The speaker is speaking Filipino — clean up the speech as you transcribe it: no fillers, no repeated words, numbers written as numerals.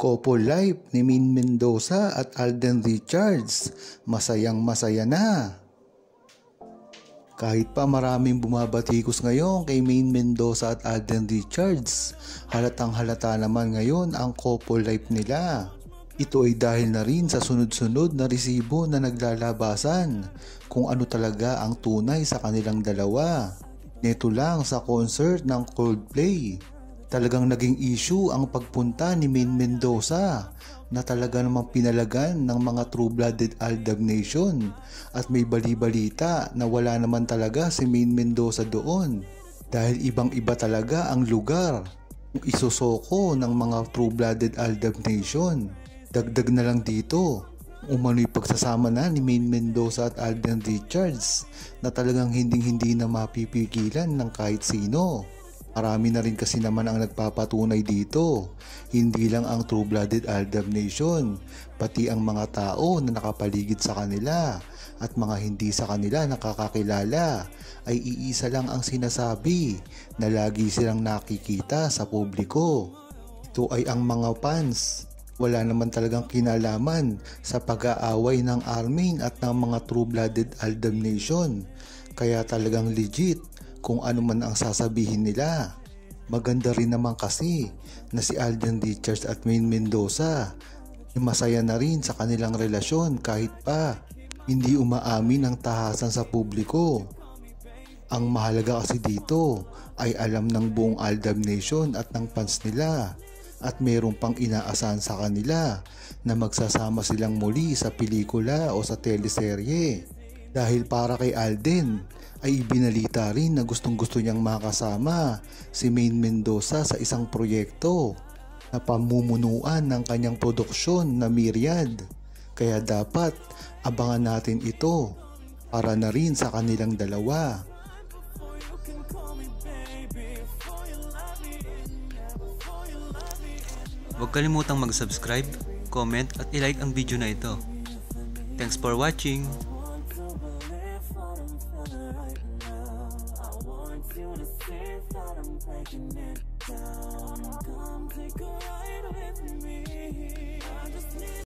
Couple life ni Maine Mendoza at Alden Richards, masayang masaya na. Kahit pa maraming bumabatikos ngayon kay Maine Mendoza at Alden Richards, halatang halata naman ngayon ang couple life nila. Ito ay dahil na rin sa sunod-sunod na resibo na naglalabasan kung ano talaga ang tunay sa kanilang dalawa. Neto lang sa concert ng Coldplay, talagang naging issue ang pagpunta ni Maine Mendoza na talaga namang pinalagan ng mga true-blooded Aldab Nation, at may bali-balita na wala naman talaga si Maine Mendoza doon dahil ibang-iba talaga ang lugar kung isusoko ng mga true-blooded Aldab Nation. Dagdag na lang dito, umano'y pagsasama na ni Maine Mendoza at Alden Richards na talagang hindi na mapipigilan ng kahit sino. Marami na rin kasi naman ang nagpapatunay dito, hindi lang ang true-blooded Aldab Nation, pati ang mga tao na nakapaligid sa kanila at mga hindi sa kanila nakakakilala ay iisa lang ang sinasabi na lagi silang nakikita sa publiko. Ito ay ang mga fans. Wala naman talagang kinalaman sa pag-aaway ng Armin at ng mga true-blooded Aldab Nation, kaya talagang legit kung ano man ang sasabihin nila. Maganda rin naman kasi na si Alden Richards at Maine Mendoza masaya na rin sa kanilang relasyon kahit pa hindi umaamin ang tahasan sa publiko. Ang mahalaga kasi dito ay alam ng buong Aldab Nation at ng fans nila, at mayroon pang inaasahan sa kanila na magsasama silang muli sa pelikula o sa teleserye. Dahil para kay Alden ay ibinalita rin na gustong-gusto niyang makasama si Maine Mendoza sa isang proyekto na pamumunuan ng kanyang produksyon na Myriad. Kaya dapat abangan natin ito para na rin sa kanilang dalawa. Huwag kalimutang mag-subscribe, comment at i-like ang video na ito. Thanks for watching!